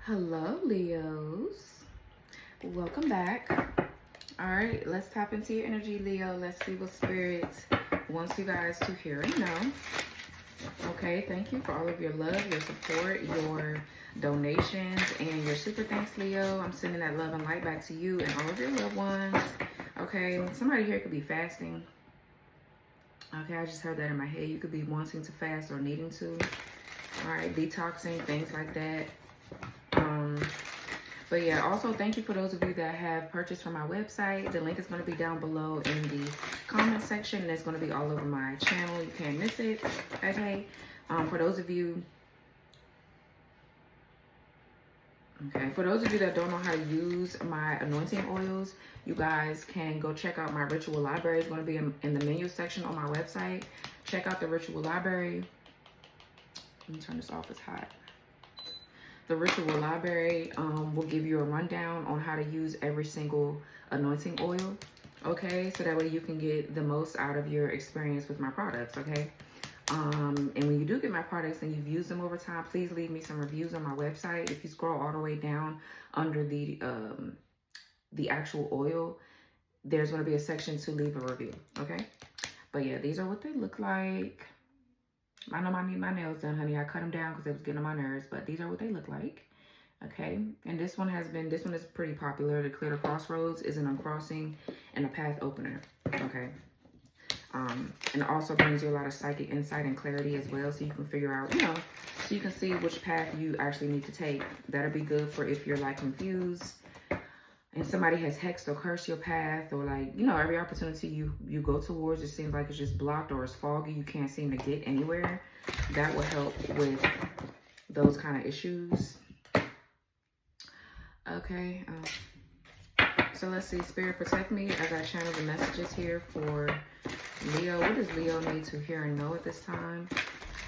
Hello, Leos. Welcome back. All right, let's tap into your energy, Leo. Let's see what Spirit wants you guys to hear and know. Okay, thank you for all of your love, your support, your donations, and your super thanks, Leo. I'm sending that love and light back to you and all of your loved ones. Okay, somebody here could be fasting. Okay, I just heard that in my head. You could be wanting to fast or needing to. All right, detoxing, things like that. But yeah, also thank you for those of you that have purchased from my website. The link is going to be down below in the comment section, and it's going to be all over my channel. You can't miss it. Okay. For those of you that don't know how to use my anointing oils, you guys can go check out my ritual library. It's going to be in the menu section on my website. Check out the ritual library. Let me turn this off. It's hot. The ritual library will give you a rundown on how to use every single anointing oil. Okay, so that way you can get the most out of your experience with my products. Okay. And when you do get my products and you've used them over time, please leave me some reviews on my website. If you scroll all the way down under the actual oil, there's going to be a section to leave a review. Okay. But yeah, these are what they look like. I know I need my nails done, honey. I cut them down because it was getting on my nerves, but these are what they look like. Okay, and this one is pretty popular. The Clear the Crossroads is an uncrossing and a path opener. Okay. And it also brings you a lot of psychic insight and clarity as well, so you can figure out, so you can see which path you actually need to take. That'll be good for if you're like confused and somebody has hexed or cursed your path, or like, every opportunity you go towards, it seems like it's just blocked or it's foggy. You can't seem to get anywhere. That will help with those kind of issues. Okay. So let's see. Spirit, protect me as I channel the messages here for Leo. What does Leo need to hear and know at this time?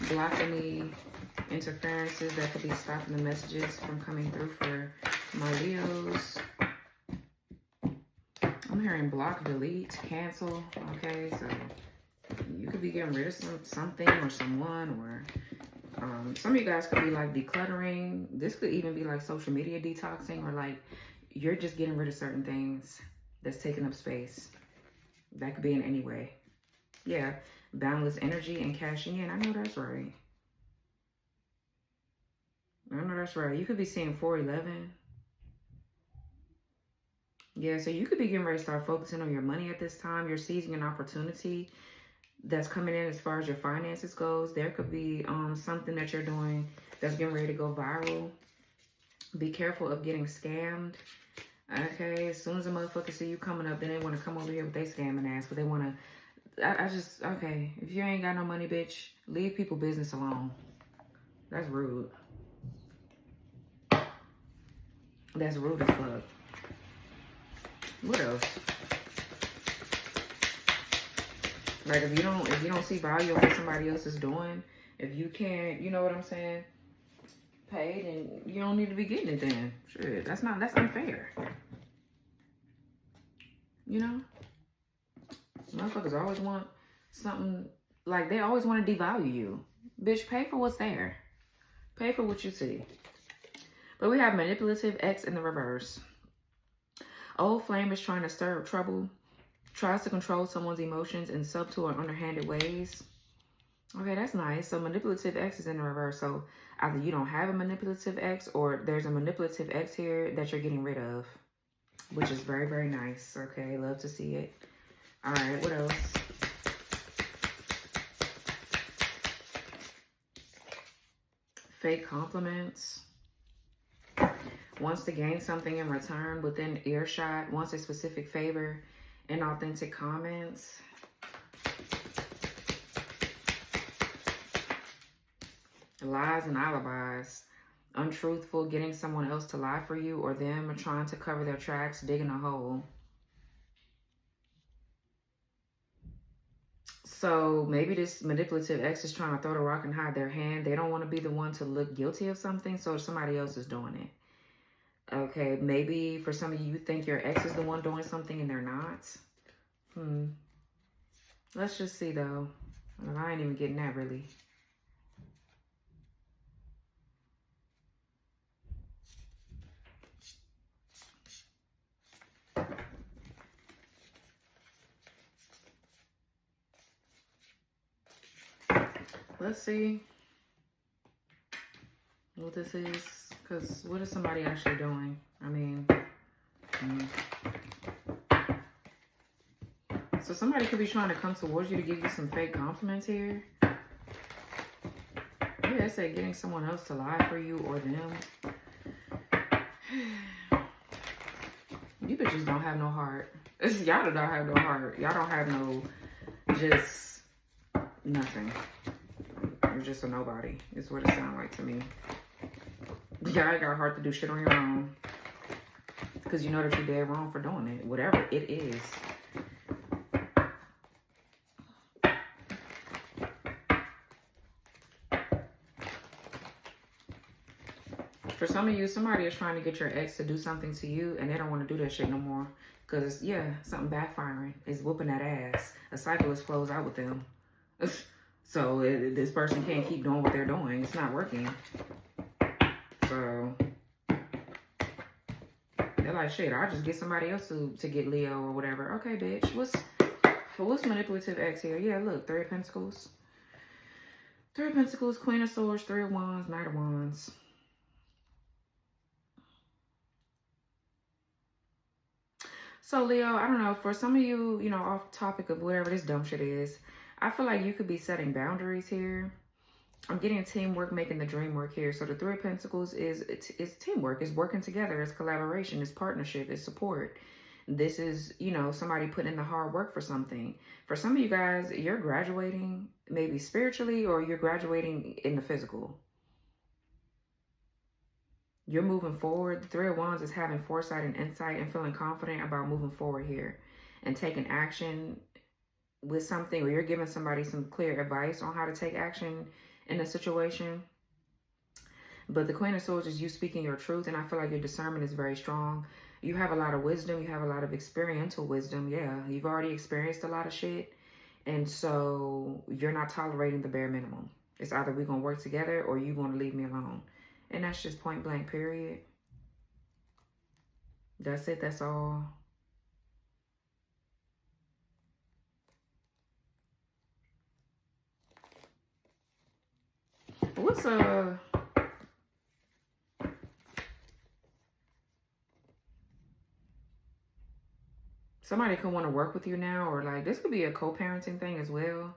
Block any interferences that could be stopping the messages from coming through for my Leos. I'm hearing block, delete, cancel. Okay, so you could be getting rid of something or someone, or some of you guys could be like decluttering. This could even be like social media detoxing, or like you're just getting rid of certain things that's taking up space. That could be in any way. Yeah, boundless energy and cashing in. I know that's right. I know that's right. You could be seeing 411. Yeah, so you could be getting ready to start focusing on your money at this time. You're seizing an opportunity that's coming in as far as your finances goes. There could be something that you're doing that's getting ready to go viral. Be careful of getting scammed. Okay, as soon as a motherfucker see you coming up, then they want to come over here with their scamming ass. But they want to, okay, if you ain't got no money, bitch, leave people business alone. That's rude. That's rude as fuck. What else? Like, if you don't see value in what somebody else is doing, if you can't, you know what I'm saying, pay, then you don't need to be getting it then. Shit, that's unfair. Motherfuckers always want something, like they always want to devalue you. Bitch, pay for what's there. Pay for what you see. But we have manipulative X in the reverse. Old flame is trying to stir up trouble. Tries to control someone's emotions in subtle or underhanded ways. Okay, that's nice. So manipulative X is in the reverse. So either you don't have a manipulative X, or there's a manipulative X here that you're getting rid of, which is very, very nice. Okay, love to see it. All right, what else? Fake compliments. Wants to gain something in return within earshot. Wants a specific favor. Inauthentic comments. Lies and alibis. Untruthful, getting someone else to lie for you or them, or trying to cover their tracks, digging a hole. So maybe this manipulative X is trying to throw the rock and hide their hand. They don't want to be the one to look guilty of something, so somebody else is doing it. Okay, maybe for some of you, you think your ex is the one doing something and they're not. Let's just see, though. I ain't even getting that, really. Let's see what this is. Because what is somebody actually doing? I mean, so somebody could be trying to come towards you to give you some fake compliments here. Yeah, I said getting someone else to lie for you or them. You bitches don't have no heart. Y'all don't have no heart. Y'all don't have no, just nothing. You're just a nobody, is what it sounds like to me. Y'all ain't got a heart to do shit on your own. Because you know that you're dead wrong for doing it. Whatever it is. For some of you, somebody is trying to get your ex to do something to you and they don't want to do that shit no more. Because, yeah, something backfiring is whooping that ass. A cycle is closed out with them. So this person can't keep doing what they're doing. It's not working. So they're like, shit, I'll just get somebody else to get Leo or whatever. Okay, bitch. What's manipulative ex here? Yeah, look, 3 of Pentacles. 3 of Pentacles, Queen of Swords, 3 of Wands, Knight of Wands. So, Leo, I don't know, for some of you, you know, off topic of whatever this dumb shit is, I feel like you could be setting boundaries here. I'm getting teamwork, making the dream work here. So the 3 of Pentacles is teamwork, it's working together, it's collaboration, it's partnership, it's support. This is, you know, somebody putting in the hard work for something. For some of you guys, you're graduating maybe spiritually or you're graduating in the physical. You're moving forward. The 3 of Wands is having foresight and insight and feeling confident about moving forward here and taking action with something, or you're giving somebody some clear advice on how to take action in a situation. But the Queen of Swords is you speaking your truth, and I feel like your discernment is very strong. You have a lot of wisdom. You have a lot of experiential wisdom. Yeah, you've already experienced a lot of shit, and so you're not tolerating the bare minimum. It's either we're going to work together or you're going to leave me alone. And that's just point blank, period. That's it. That's all. What's somebody could want to work with you now, or like this could be a co-parenting thing as well.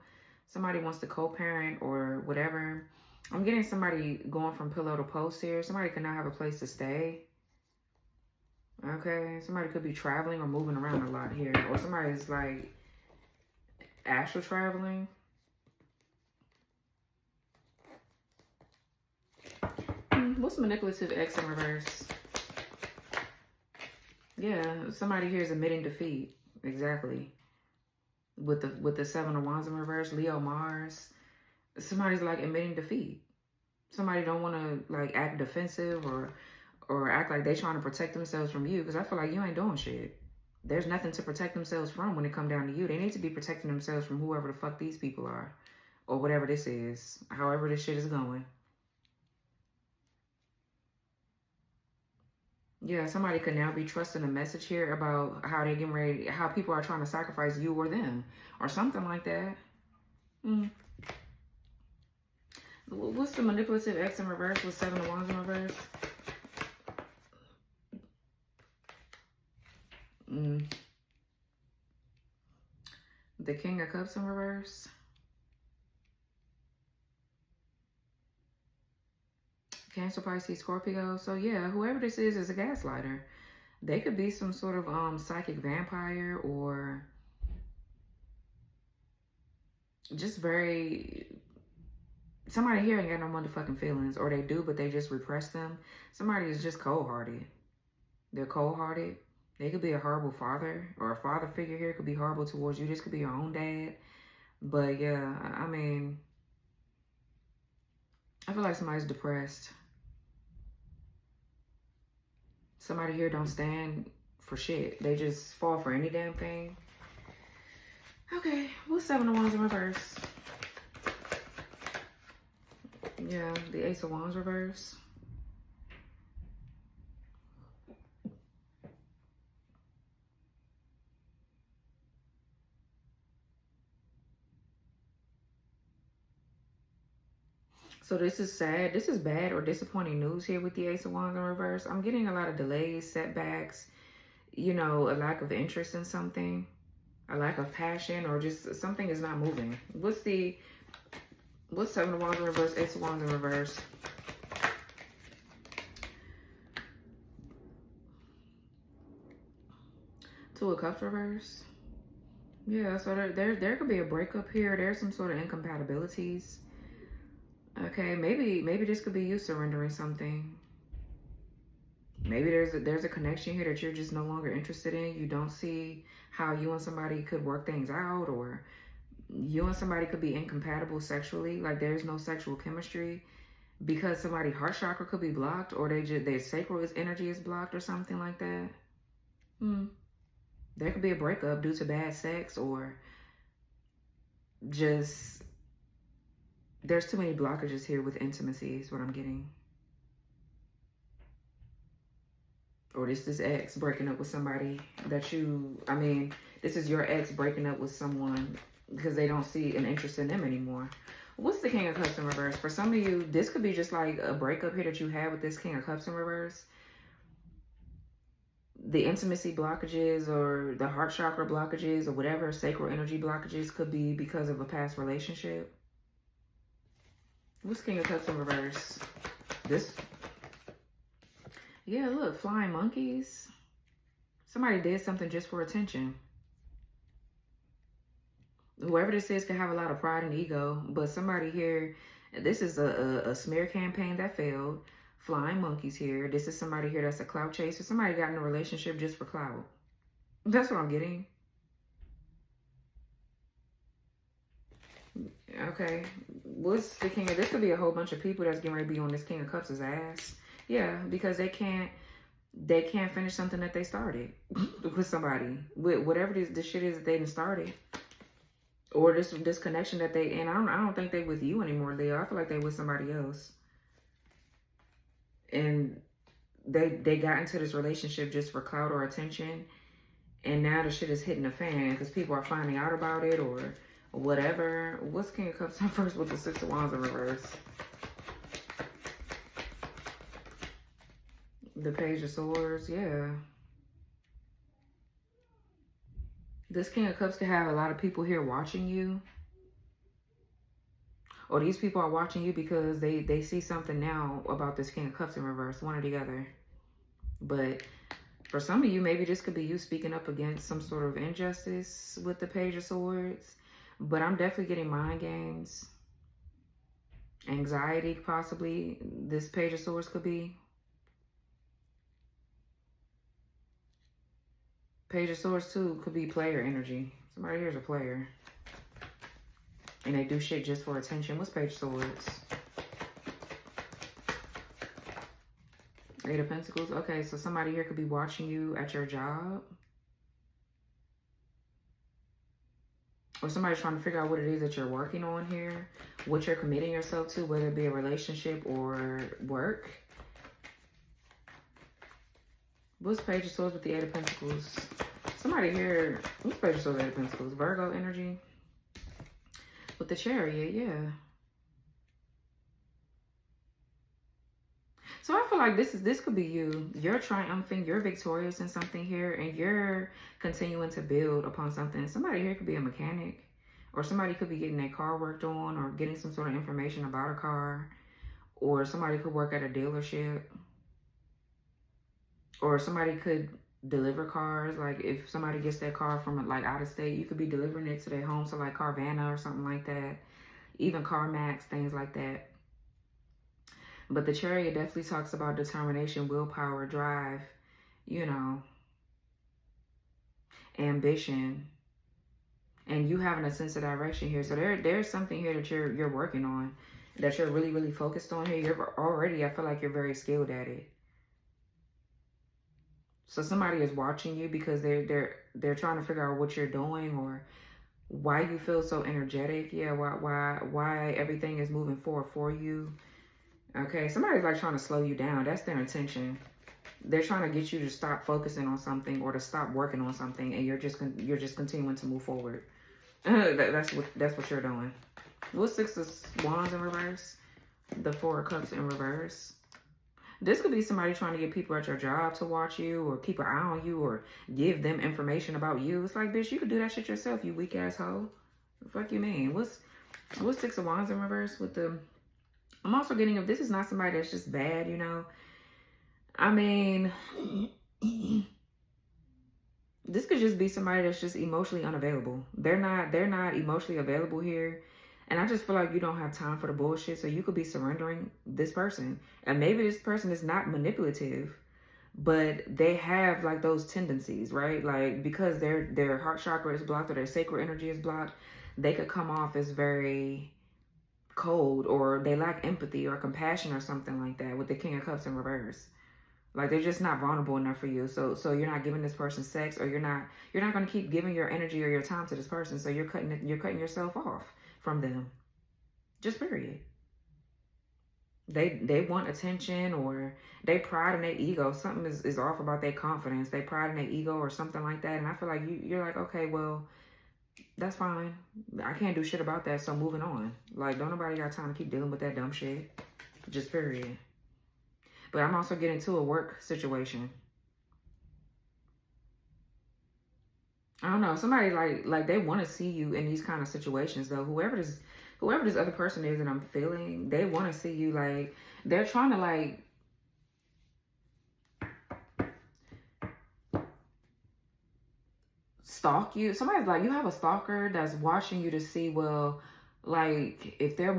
Somebody wants to co-parent or whatever. I'm getting somebody going from pillow to post here. Somebody could not have a place to stay. Okay, somebody could be traveling or moving around a lot here, or somebody's like astral traveling. What's manipulative ex in reverse? Yeah, somebody here is admitting defeat. Exactly. With the 7 of Wands in reverse, Leo, Mars. Somebody's like admitting defeat. Somebody don't want to like act defensive or act like they trying to protect themselves from you, because I feel like you ain't doing shit. There's nothing to protect themselves from when it come down to you. They need to be protecting themselves from whoever the fuck these people are, or whatever this is, however this shit is going. Yeah, somebody could now be trusting a message here about how they're getting ready, how people are trying to sacrifice you or them, or something like that. What's the manipulative ex in reverse with 7 of Wands in reverse? The King of Cups in reverse. Cancer, Pisces, Scorpio. So yeah, whoever this is a gaslighter. They could be some sort of psychic vampire, or just very... Somebody here ain't got no motherfucking feelings, or they do, but they just repress them. Somebody is just cold-hearted. They're cold-hearted. They could be a horrible father, or a father figure here could be horrible towards you. This could be your own dad. But yeah, I mean, I feel like somebody's depressed. Somebody here don't stand for shit. They just fall for any damn thing. Okay, what's 7 of Wands in reverse? Yeah, the Ace of Wands reverse. So this is sad. This is bad or disappointing news here with the Ace of Wands in reverse. I'm getting a lot of delays, setbacks, you know, a lack of interest in something, a lack of passion, or just something is not moving. What's Seven of Wands in reverse, Ace of Wands in reverse? Two of Cups reverse. Yeah, so there could be a breakup here. There's some sort of incompatibilities. Okay, maybe this could be you surrendering something. Maybe there's a connection here that you're just no longer interested in. You don't see how you and somebody could work things out, or you and somebody could be incompatible sexually. Like there's no sexual chemistry because somebody's heart chakra could be blocked, or their sacral energy is blocked, or something like that. There could be a breakup due to bad sex, or just there's too many blockages here with intimacy is what I'm getting. Or this ex breaking up with somebody that this is your ex breaking up with someone because they don't see an interest in them anymore. What's the King of Cups in reverse? For some of you, this could be just like a breakup here that you had with this King of Cups in reverse. The intimacy blockages or the heart chakra blockages or whatever, sacral energy blockages could be because of a past relationship. What's King of Cups in reverse? Yeah, look, flying monkeys. Somebody did something just for attention. Whoever this is can have a lot of pride and ego, but somebody here, this is a smear campaign that failed. Flying monkeys here. This is somebody here that's a clout chaser. Somebody got in a relationship just for clout. That's what I'm getting. Okay. What's the King of... This could be a whole bunch of people that's getting ready to be on this King of Cups' ass. Yeah, because they can't finish something that they started with somebody. With whatever this shit is that they didn't started. Or this connection that they... And I don't think they with you anymore, Leo. I feel like they with somebody else. And they got into this relationship just for clout or attention, and now the shit is hitting the fan because people are finding out about it or whatever. What's King of Cups on first with the Six of Wands in reverse? The Page of Swords, yeah. This King of Cups could have a lot of people here watching you. Or these people are watching you because they see something now about this King of Cups in reverse, one or the other. But for some of you, maybe this could be you speaking up against some sort of injustice with the Page of Swords. But I'm definitely getting mind games. Anxiety, possibly. This Page of Swords could be. Page of Swords, too, could be player energy. Somebody here's a player. And they do shit just for attention. What's Page of Swords? Eight of Pentacles. Okay, so somebody here could be watching you at your job. Or somebody's trying to figure out what it is that you're working on here. What you're committing yourself to, whether it be a relationship or work. What's Page of Swords with the Eight of Pentacles? Somebody here... What's Page of Swords, Eight of Pentacles? Virgo energy. With the Chariot, yeah. So I feel like this could be you. You're triumphing, you're victorious in something here, and you're continuing to build upon something. Somebody here could be a mechanic, or somebody could be getting their car worked on, or getting some sort of information about a car, or somebody could work at a dealership, or somebody could deliver cars. Like if somebody gets their car from like out of state, you could be delivering it to their home. So like Carvana or something like that, even CarMax, things like that. But the Chariot definitely talks about determination, willpower, drive, you know, ambition, and you having a sense of direction here. So there's something here that you're working on, that you're really, really focused on here. You're already, I feel like you're very skilled at it. So somebody is watching you because they're trying to figure out what you're doing or why you feel so energetic. Yeah, why everything is moving forward for you. Okay, somebody's like trying to slow you down. That's their intention. They're trying to get you to stop focusing on something or to stop working on something, and you're just continuing to move forward. That's what you're doing. What's Six of Wands in reverse? The Four of Cups in reverse. This could be somebody trying to get people at your job to watch you or keep an eye on you or give them information about you. It's like, bitch, you could do that shit yourself, you weak asshole. The fuck you mean? What's Six of Wands in reverse with the... I'm also getting, if this is not somebody that's just bad, you know. I mean, this could just be somebody that's just emotionally unavailable. They're not emotionally available here. And I just feel like you don't have time for the bullshit. So you could be surrendering this person. And maybe this person is not manipulative, but they have like those tendencies, right? Like because their heart chakra is blocked or their sacral energy is blocked, they could come off as very cold, or they lack empathy or compassion or something like that with the King of Cups in reverse. Like they're just not vulnerable enough for you. So you're not giving this person sex, or you're not going to keep giving your energy or your time to this person. So you're cutting yourself off from them. Just period. They want attention, or they pride in their ego. Something is off about their confidence. They pride in their ego or something like that. And I feel like you're like, okay, well, that's fine. I can't do shit about that. So moving on. Like, don't nobody got time to keep dealing with that dumb shit. Just period. But I'm also getting to a work situation. I don't know. Somebody like they want to see you in these kind of situations though. Whoever this other person is that I'm feeling, they want to see you. Like they're trying to like stalk you. Somebody's like, you have a stalker that's watching you to see, well, like if they're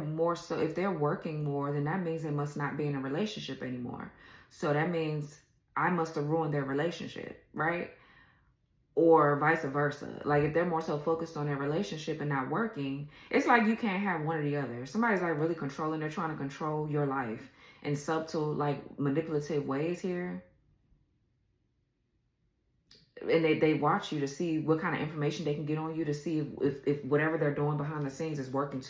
working more, then that means they must not be in a relationship anymore. So that means I must have ruined their relationship, right? Or vice versa. Like if they're more so focused on their relationship and not working, it's like you can't have one or the other. Somebody's like really controlling. They're trying to control your life in subtle, like manipulative ways here. And they watch you to see what kind of information they can get on you, to see if whatever they're doing behind the scenes is working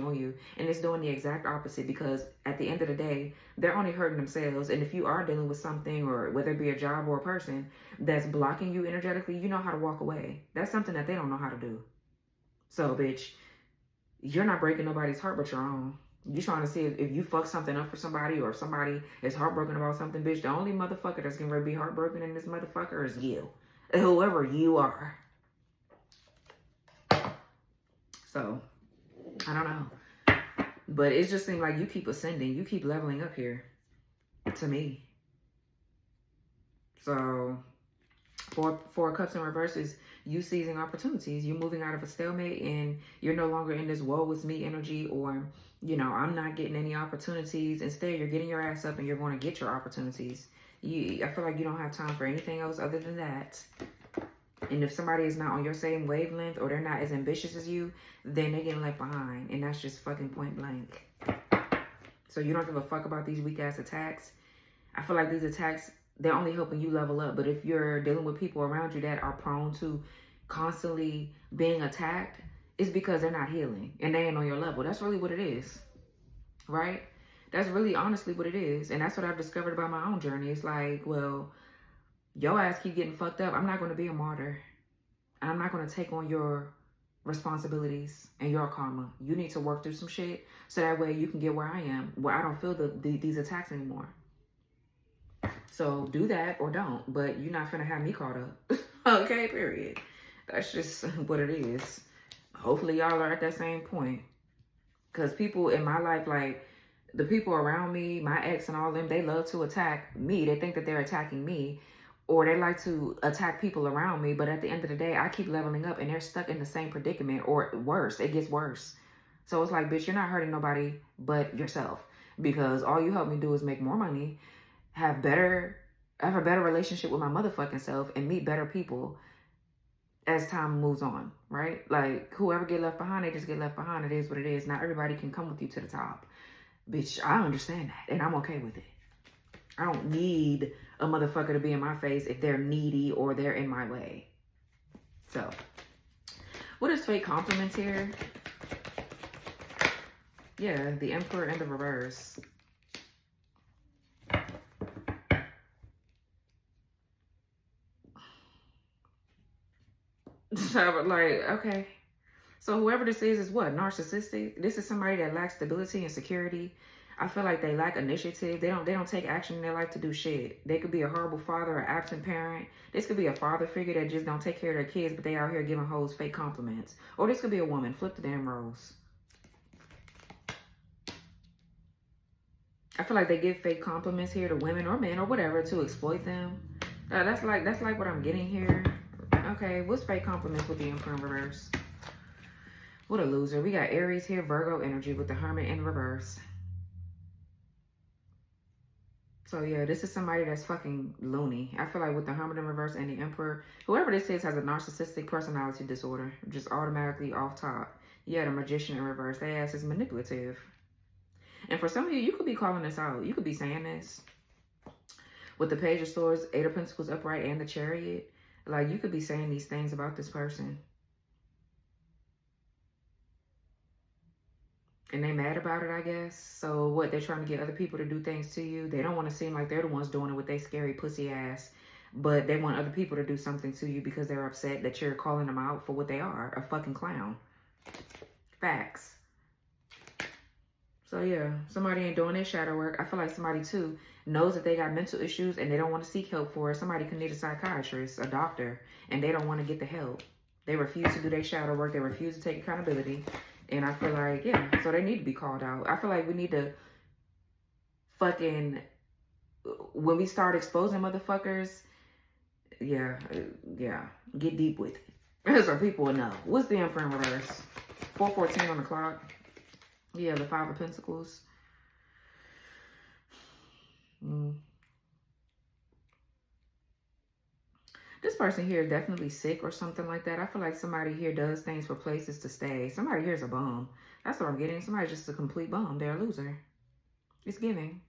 on you. And it's doing the exact opposite, because at the end of the day, they're only hurting themselves. And if you are dealing with something, or whether it be a job or a person that's blocking you energetically, you know how to walk away. That's something that they don't know how to do. So, bitch, you're not breaking nobody's heart but your own. You're trying to see if you fuck something up for somebody, or if somebody is heartbroken about something, bitch. The only motherfucker that's going to be heartbroken in this motherfucker is you. Whoever you are. So, I don't know. But it just seems like you keep ascending. You keep leveling up here. To me. So, Four Cups in reverse is you seizing opportunities. You're moving out of a stalemate, and you're no longer in this woe is me energy, or, you know, I'm not getting any opportunities. Instead, you're getting your ass up and you're going to get your opportunities. I feel like you don't have time for anything else other than that. And if somebody is not on your same wavelength, or they're not as ambitious as you, then they're getting left behind. And that's just fucking point blank. So you don't give a fuck about these weak ass attacks. I feel like these attacks, they're only helping you level up. But if you're dealing with people around you that are prone to constantly being attacked, it's because they're not healing and they ain't on your level. That's really what it is, right? That's really honestly what it is. And that's what I've discovered about my own journey. It's like, well, your ass keep getting fucked up. I'm not going to be a martyr. I'm not going to take on your responsibilities and your karma. You need to work through some shit so that way you can get where I am, where I don't feel these attacks anymore. So do that or don't, but you're not finna have me caught up. Okay, period. That's just what it is. Hopefully y'all are at that same point. Because people in my life, like the people around me, my ex and all them, they love to attack me. They think that they're attacking me, or they like to attack people around me. But at the end of the day, I keep leveling up and they're stuck in the same predicament, or worse. It gets worse. So it's like, bitch, you're not hurting nobody but yourself, because all you help me do is make more money, have a better relationship with my motherfucking self, and meet better people as time moves on, right? Like, whoever get left behind, they just get left behind. It is what it is. Not everybody can come with you to the top. Bitch, I understand that, and I'm okay with it. I don't need a motherfucker to be in my face if they're needy or they're in my way. So, what is fake compliments here? Yeah, the Emperor and the reverse. So, like, okay. So whoever this is what? Narcissistic? This is somebody that lacks stability and security. I feel like they lack initiative. They don't take action in their life to do shit. They could be a horrible father or absent parent. This could be a father figure that just don't take care of their kids, but they out here giving hoes fake compliments. Or this could be a woman. Flip the damn roles. I feel like they give fake compliments here to women or men or whatever to exploit them. That's like what I'm getting here. Okay, what's fake compliments with the Emperor in reverse? What a loser. We got Aries here, Virgo energy with the Hermit in reverse. So yeah, this is somebody that's fucking loony. I feel like with the Hermit in reverse and the Emperor, whoever this is has a narcissistic personality disorder. Just automatically off top. Yeah, the Magician in reverse. Their ass is manipulative. And for some of you, you could be calling this out. You could be saying this. With the Page of Swords, Eight of Pentacles upright, and the Chariot. Like, you could be saying these things about this person. And they mad about it, I guess. So what, they're trying to get other people to do things to you. They don't want to seem like they're the ones doing it with their scary pussy ass. But they want other people to do something to you because they're upset that you're calling them out for what they are. A fucking clown. Facts. So yeah, somebody ain't doing their shadow work. I feel like somebody too knows that they got mental issues and they don't want to seek help for it. Somebody could need a psychiatrist, a doctor, and they don't want to get the help. They refuse to do their shadow work. They refuse to take accountability. And I feel like, yeah, so they need to be called out. I feel like we need to fucking, when we start exposing motherfuckers, yeah, get deep with it. So people will know. What's the Emperor in reverse? 4:14 on the clock. Yeah, the Five of Pentacles. This person here is definitely sick or something like that. I feel like somebody here does things for places to stay. Somebody here is a bum. That's what I'm getting. Somebody's just a complete bum. They're a loser. It's giving.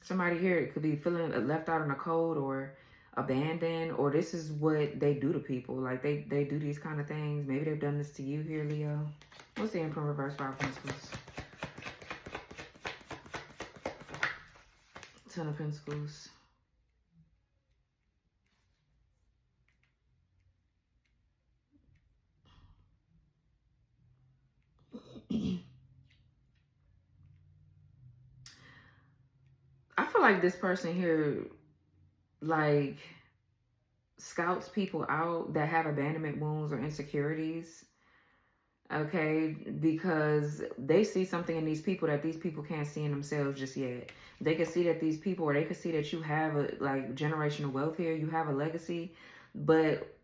Somebody here could be feeling left out in the cold or abandoned, or this is what they do to people. Like they do these kind of things. Maybe they've done this to you here, Leo. What's the Emperor reverse? Five of Pentacles. Ten of Pentacles. I feel like this person here, like, scouts people out that have abandonment wounds or insecurities. Okay, because they see something in these people that these people can't see in themselves just yet. They can see that these people, or they can see that you have a like generational wealth here, you have a legacy, but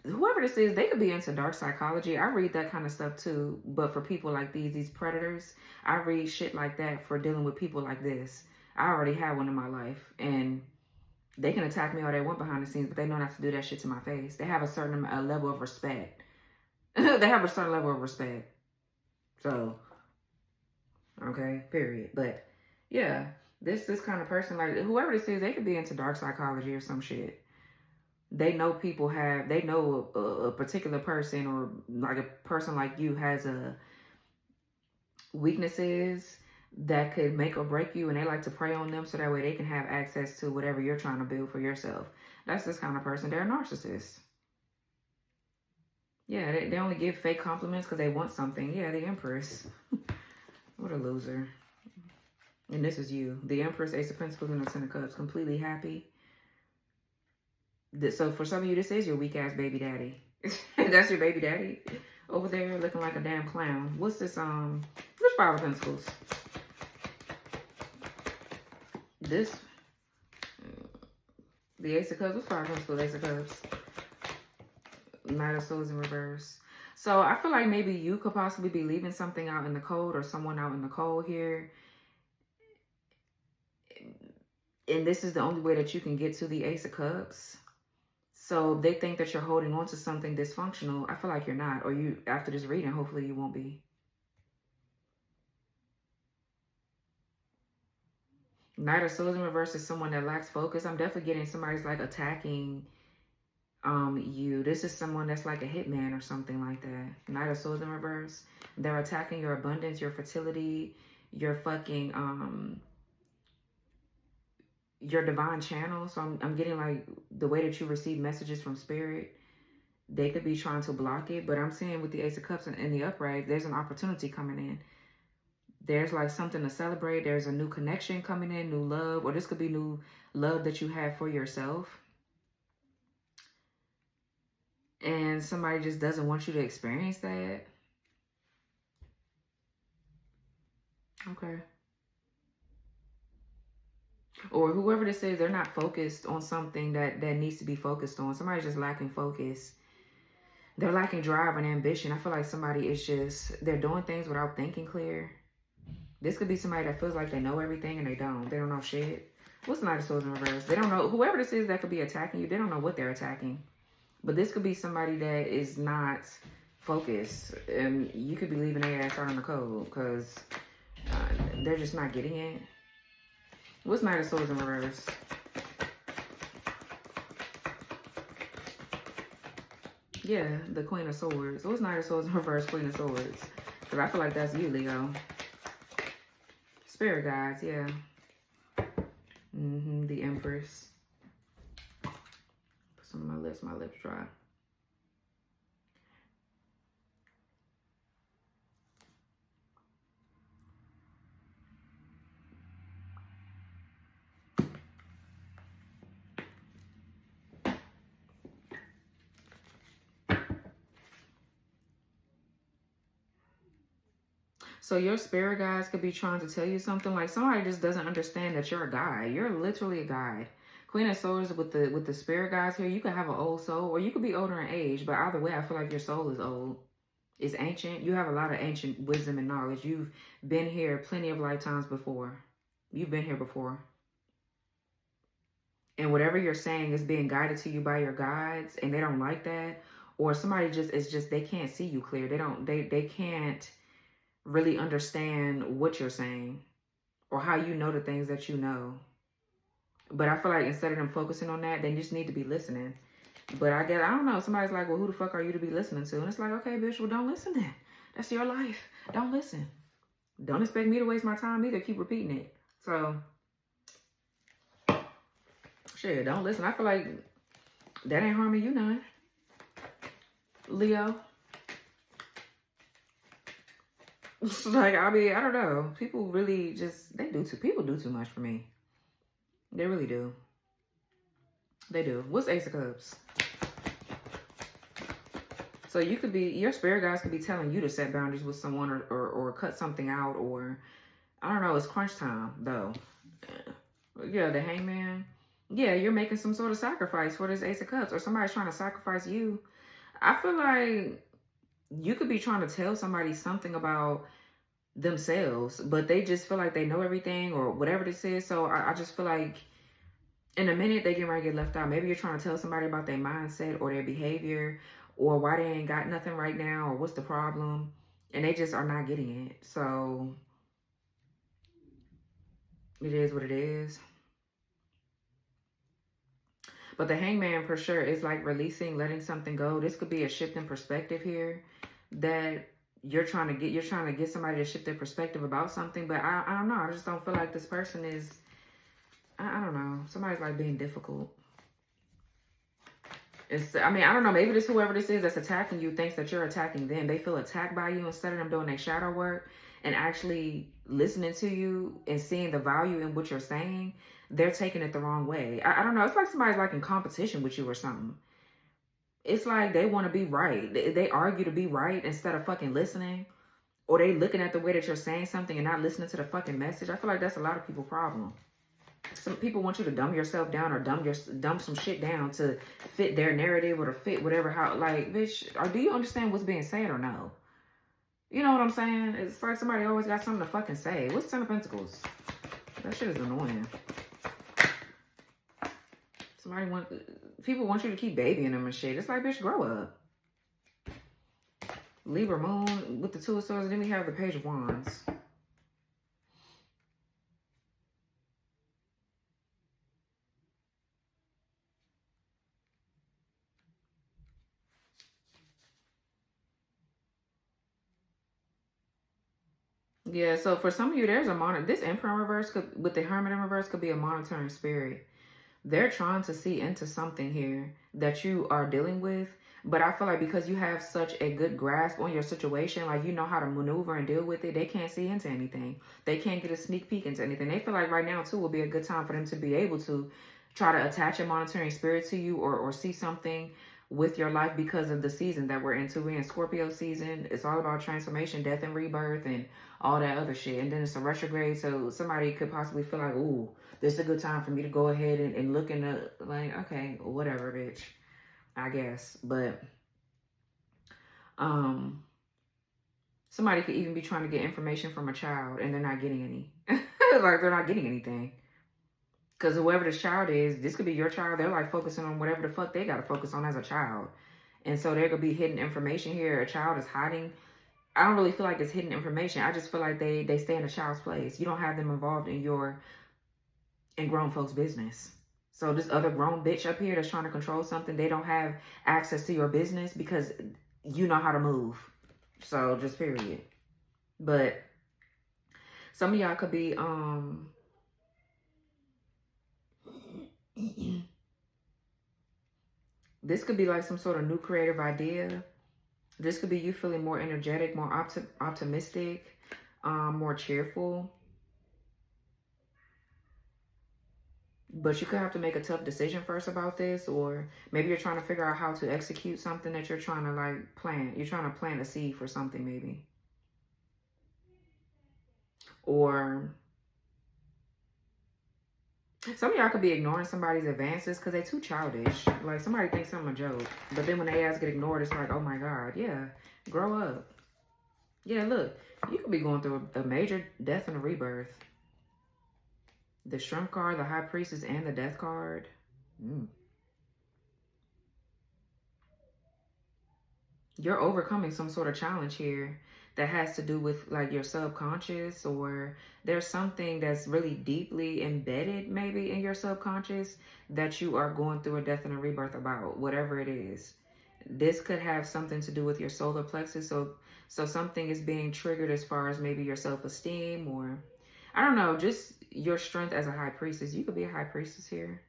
whoever this is, they could be into dark psychology. I read that kind of stuff too, but for people like these predators, I read shit like that for dealing with people like this. I already had one in my life, and they can attack me all they want behind the scenes, but they know not to do that shit to my face. They have a certain level of respect. They have a certain level of respect. So, okay, period. But, yeah, this kind of person, like, whoever this is, they could be into dark psychology or some shit. They know people have, they know a particular person, or like a person like you has a weaknesses that could make or break you, and they like to prey on them so that way they can have access to whatever you're trying to build for yourself. That's this kind of person. They're a narcissist. Yeah, they only give fake compliments because they want something. Yeah, the Empress. What a loser. And this is you. The Empress, Ace of Pentacles, and the Ten of Cups. Completely happy. So for some of you, this is your weak-ass baby daddy. That's your baby daddy over there looking like a damn clown. What's this, what's Five of Pentacles? This, the Ace of Cups. What's Five of Pentacles? Ace of Cups. Knight of Swords in reverse. So I feel like maybe you could possibly be leaving something out in the cold, or someone out in the cold here. And this is the only way that you can get to the Ace of Cups. So they think that you're holding on to something dysfunctional. I feel like you're not. Or you, after this reading, hopefully you won't be. Knight of Swords in reverse is someone that lacks focus. I'm definitely getting somebody's like attacking you. This is someone that's like a hitman or something like that. Knight of Swords in reverse. They're attacking your abundance, your fertility, your fucking your divine channel. So I'm getting like the way that you receive messages from spirit. They could be trying to block it, but I'm seeing with the Ace of Cups and the upright, there's an opportunity coming in. There's like something to celebrate. There's a new connection coming in, new love, or this could be new love that you have for yourself. And somebody just doesn't want you to experience that. Okay. Or whoever this is, they're not focused on something that needs to be focused on. Somebody's just lacking focus. They're lacking drive and ambition. I feel like somebody is just, they're doing things without thinking clear. This could be somebody that feels like they know everything and they don't. They don't know shit. What's the Knight of Swords in reverse? They don't know. Whoever this is that could be attacking you, they don't know what they're attacking. But this could be somebody that is not focused. And you could be leaving their ass out on the cold because they're just not getting it. What's Knight of Swords in reverse? Yeah, the Queen of Swords. What's Knight of Swords in reverse, Queen of Swords? Because I feel like that's you, Leo. Spirit guides, yeah. The Empress. Put some on my lips dry. So your spirit guides could be trying to tell you something. Like somebody just doesn't understand that you're a guide. You're literally a guide. Queen of Swords with the spirit guides here. You could have an old soul or you could be older in age. But either way, I feel like your soul is old. It's ancient. You have a lot of ancient wisdom and knowledge. You've been here plenty of lifetimes before. You've been here before. And whatever you're saying is being guided to you by your guides. And they don't like that. Or somebody just they can't see you clear. They can't really understand what you're saying or how you know the things that you know. But I feel like instead of them focusing on that, they just need to be listening. But I don't know, somebody's like, well, who the fuck are you to be listening to? And it's like, okay, bitch, well, don't listen then. That's your life. Don't listen. Don't expect me to waste my time either. Keep repeating it. So, shit, don't listen. I feel like that ain't harming you none, Leo. Like, I mean, I don't know. People really just, people do too much for me. They really do. They do. What's Ace of Cups? So you could be, your spirit guides could be telling you to set boundaries with someone or cut something out or, I don't know, it's crunch time, though. Yeah, the Hangman. Yeah, you're making some sort of sacrifice for this Ace of Cups or somebody's trying to sacrifice you. I feel like you could be trying to tell somebody something about themselves, but they just feel like they know everything or whatever this is. So I just feel like in a minute they get ready to get left out. Maybe you're trying to tell somebody about their mindset or their behavior or why they ain't got nothing right now or what's the problem. And they just are not getting it. So it is what it is. But the Hangman for sure is like releasing, letting something go. This could be a shift in perspective here that you're trying to get somebody to shift their perspective about something. But I don't know. I just don't feel like this person is, I don't know. Somebody's like being difficult. I don't know. Maybe whoever this is that's attacking you thinks that you're attacking them. They feel attacked by you instead of them doing their shadow work and actually listening to you and seeing the value in what you're saying. They're taking it the wrong way. I don't know. It's like somebody's like in competition with you or something. It's like they want to be right. They argue to be right instead of fucking listening. Or they looking at the way that you're saying something and not listening to the fucking message. I feel like that's a lot of people's problem. Some people want you to dumb yourself down or dumb some shit down to fit their narrative or to fit whatever. How, like, bitch, or do you understand what's being said or no? You know what I'm saying? It's like somebody always got something to fucking say. What's Ten of Pentacles? That shit is annoying. People want you to keep babying them and shit. It's like, bitch, grow up. Libra Moon with the Two of Swords. And then we have the Page of Wands. Yeah, so for some of you, there's this Emperor in reverse with the Hermit in reverse could be a monitoring spirit. They're trying to see into something here that you are dealing with. But I feel like because you have such a good grasp on your situation, like you know how to maneuver and deal with it, they can't see into anything. They can't get a sneak peek into anything. They feel like right now too will be a good time for them to be able to try to attach a monitoring spirit to you, or see something with your life because of the season that we're into. We're in Scorpio season. It's all about transformation, death and rebirth, and all that other shit. And then it's a retrograde, so somebody could possibly feel like, ooh, this is a good time for me to go ahead and look into, like, okay, whatever, bitch, I guess. But somebody could even be trying to get information from a child and they're not getting any. Like, they're not getting anything. Because whoever this child is, this could be your child. They're like focusing on whatever the fuck they got to focus on as a child. And so there could be hidden information here. A child is hiding. I don't really feel like it's hidden information. I just feel like they stay in a child's place. You don't have them involved in grown folks' business. So this other grown bitch up here that's trying to control something, they don't have access to your business because you know how to move. So just period. But some of y'all could be this could be like some sort of new creative idea. This could be you feeling more energetic, more optimistic, more cheerful. But you could have to make a tough decision first about this, or maybe you're trying to figure out how to execute something that you're trying to like plant. You're trying to plant a seed for something maybe. Or some of y'all could be ignoring somebody's advances because they're too childish. Like somebody thinks I'm a joke, but then when they ask get ignored, it's like, oh my God, yeah, grow up. Yeah, look, you could be going through a major death and a rebirth. The Shrimp card, the High Priestess, and the Death card. You're overcoming some sort of challenge here that has to do with like your subconscious, or there's something that's really deeply embedded maybe in your subconscious that you are going through a death and a rebirth about, whatever it is. This could have something to do with your solar plexus. So something is being triggered as far as maybe your self-esteem, or I don't know, just your strength as a high priestess. You could be a high priestess here.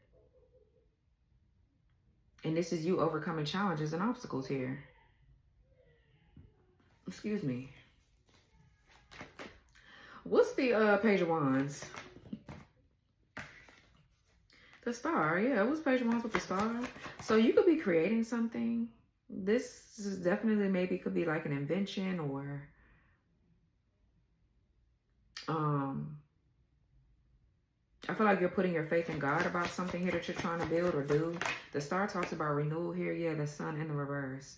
And this is you overcoming challenges and obstacles here. Excuse me. What's the Page of Wands? The Star, yeah. What's Page of Wands with the Star? So you could be creating something. This is definitely maybe could be like an invention, or I feel like you're putting your faith in God about something here that you're trying to build or do. The Star talks about renewal here. Yeah, the Sun in the reverse.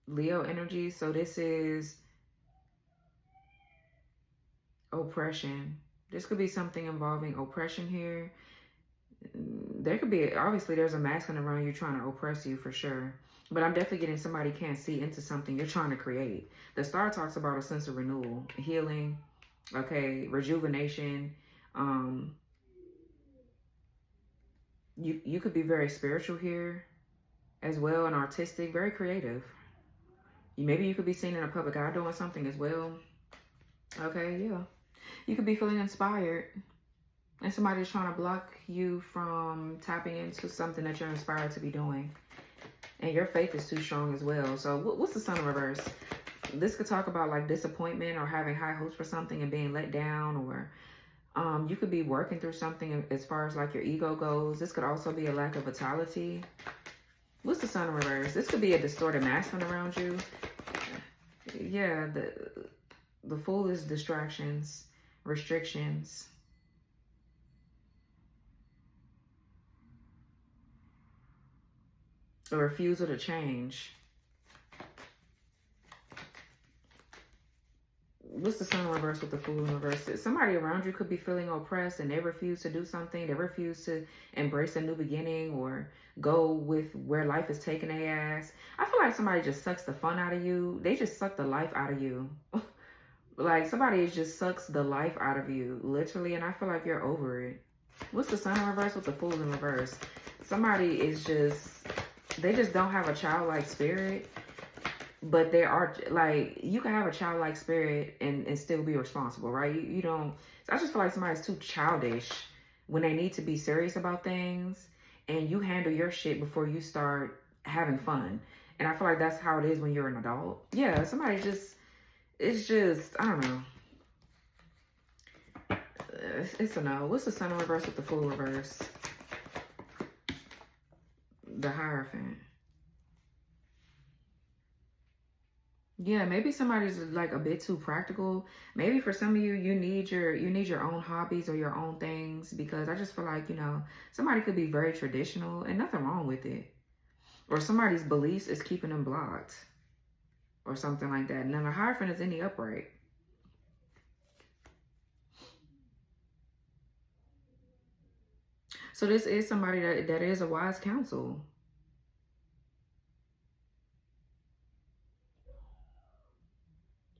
Leo energy. So this is oppression. This could be something involving oppression here. There could be, obviously there's a masculine around you trying to oppress you for sure. But I'm definitely getting somebody can't see into something you're trying to create. The Star talks about a sense of renewal, healing, okay, rejuvenation. You could be very spiritual here as well, and artistic, very creative. Maybe you could be seen in a public eye doing something as well. Okay, yeah. You could be feeling inspired, and somebody's trying to block you from tapping into something that you're inspired to be doing. And your faith is too strong as well. So what's the Sun in reverse? This could talk about like disappointment or having high hopes for something and being let down, or you could be working through something as far as like your ego goes. This could also be a lack of vitality. What's the Sun in reverse? This could be a distorted masculine around you. Yeah, the Fool is distractions, restrictions. A refusal to change. What's the Sun in reverse with the Fool in reverse? Somebody around you could be feeling oppressed and they refuse to do something. They refuse to embrace a new beginning or go with where life is taking their ass. I feel like somebody just sucks the fun out of you. They just suck the life out of you. Like somebody just sucks the life out of you, literally. And I feel like you're over it. What's the Sun in reverse with the Fool in reverse? Somebody is just, they just don't have a childlike spirit. But there are, like, you can have a childlike spirit and still be responsible, right? You don't, so I just feel like somebody's too childish when they need to be serious about things. and you handle your shit before you start having fun. And I feel like that's how it is when you're an adult. Yeah, somebody just, it's just, I don't know. It's a no. What's the Sun in reverse with the Fool reverse? The Hierophant. Yeah, maybe somebody's like a bit too practical. Maybe for some of you, you need your own hobbies or your own things, because I just feel like, you know, somebody could be very traditional and nothing wrong with it. Or somebody's beliefs is keeping them blocked or something like that. And then the Hierophant is in the upright. So this is somebody that is a wise counsel.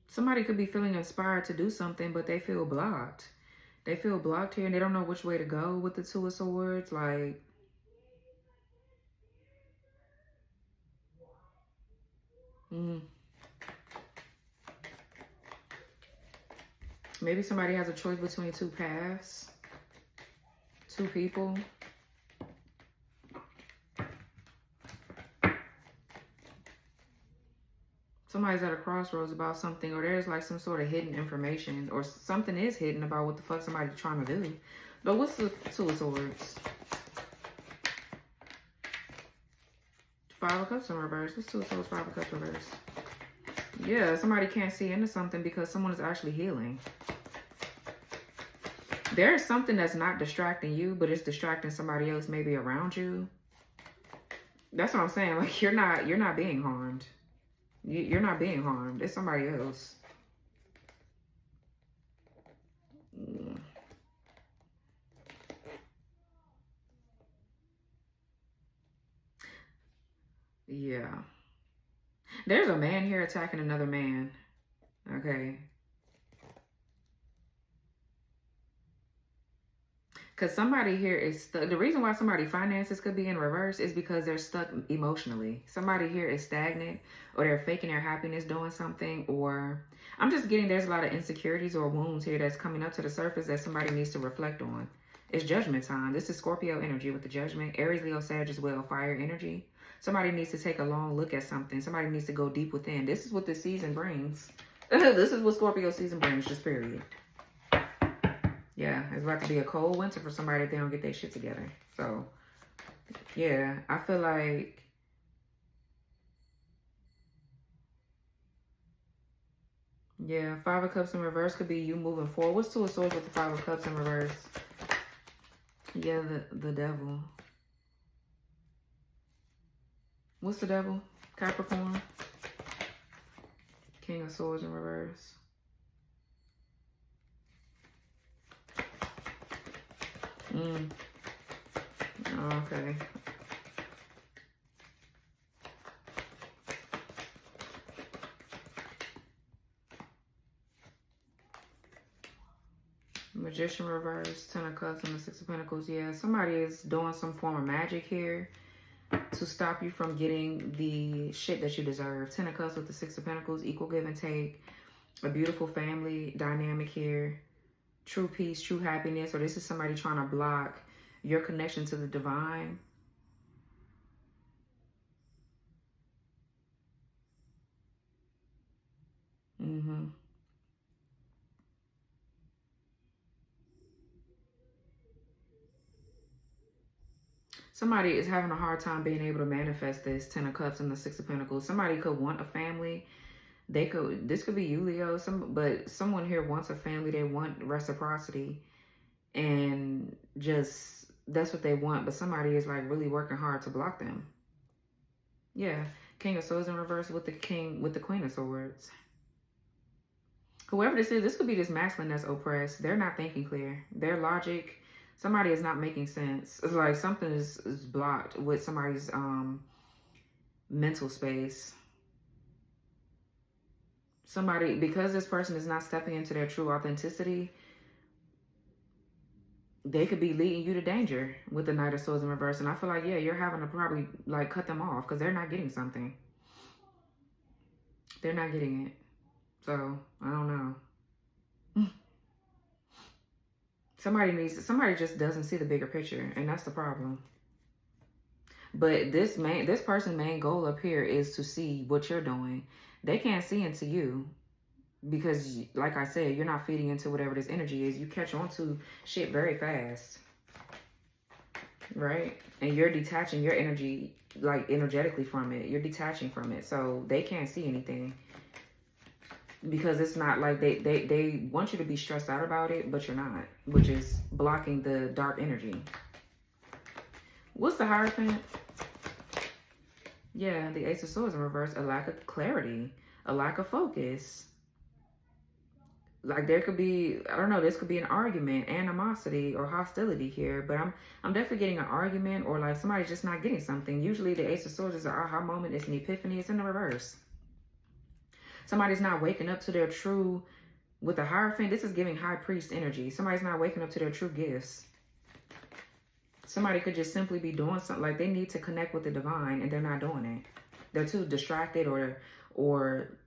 Somebody could be feeling inspired to do something, but they feel blocked. They feel blocked here and they don't know which way to go with the Two of Swords. Like, maybe somebody has a choice between two paths, two people. Somebody's at a crossroads about something, or there's like some sort of hidden information, or something is hidden about what the fuck somebody's trying to do. But what's the Two of Swords? Five of Cups in reverse. What's Two of Swords, Five of Cups reverse? Yeah, somebody can't see into something because someone is actually healing. There is something that's not distracting you, but it's distracting somebody else maybe around you. That's what I'm saying. Like, you're not being harmed. You're not being harmed. It's somebody else. Yeah. There's a man here attacking another man. Okay. Because somebody here is stuck. The reason why somebody's finances could be in reverse is because they're stuck emotionally. Somebody here is stagnant, or they're faking their happiness doing something, or I'm just getting there's a lot of insecurities or wounds here that's coming up to the surface that somebody needs to reflect on. It's judgment time. This is Scorpio energy with the judgment. Aries, Leo, Sag as well, fire energy. Somebody needs to take a long look at something. Somebody needs to go deep within. This is what this season brings. This is what Scorpio season brings, just period. Yeah, it's about to be a cold winter for somebody if they don't get their shit together. So, yeah, I feel like... Yeah, Five of Cups in reverse could be you moving forward. What's Two of Swords with the Five of Cups in reverse? Yeah, the Devil. What's the Devil? Capricorn. King of Swords in reverse. Okay. Magician reverse, Ten of Cups and the Six of Pentacles. Yeah, somebody is doing some form of magic here to stop you from getting the shit that you deserve. Ten of Cups with the Six of Pentacles, equal give and take. A beautiful family dynamic here. True peace, true happiness. Or this is somebody trying to block your connection to the divine. Somebody is having a hard time being able to manifest this Ten of Cups and the Six of Pentacles. Somebody could want a family. This could be you, Leo, but someone here wants a family. They want reciprocity, and just, that's what they want. But somebody is like really working hard to block them. Yeah, King of Swords in reverse with the Queen of Swords. Whoever this is, this could be this masculine that's oppressed. They're not thinking clear. Their logic, somebody is not making sense. It's like something is blocked with somebody's mental space. Somebody, because this person is not stepping into their true authenticity, they could be leading you to danger with the Knight of Swords in reverse. And I feel like, yeah, you're having to probably like cut them off because they're not getting something. They're not getting it. So, I don't know. Somebody just doesn't see the bigger picture, and that's the problem. But this person's main goal up here is to see what you're doing. They can't see into you because, like I said, you're not feeding into whatever this energy is. You catch on to shit very fast, right? And you're detaching your energy, like energetically from it. You're detaching from it, so they can't see anything. Because it's not like they want you to be stressed out about it, but you're not, which is blocking the dark energy. What's the Hierophant? Yeah, the Ace of Swords in reverse, a lack of clarity, a lack of focus. Like there could be, I don't know, this could be an argument, animosity or hostility here, but I'm definitely getting an argument or like somebody's just not getting something. Usually the Ace of Swords is an aha moment, it's an epiphany, it's in the reverse. Somebody's not waking up to their true, with the Hierophant, this is giving High Priest energy. Somebody's not waking up to their true gifts. Somebody could just simply be doing something, like they need to connect with the divine and they're not doing it. They're too distracted or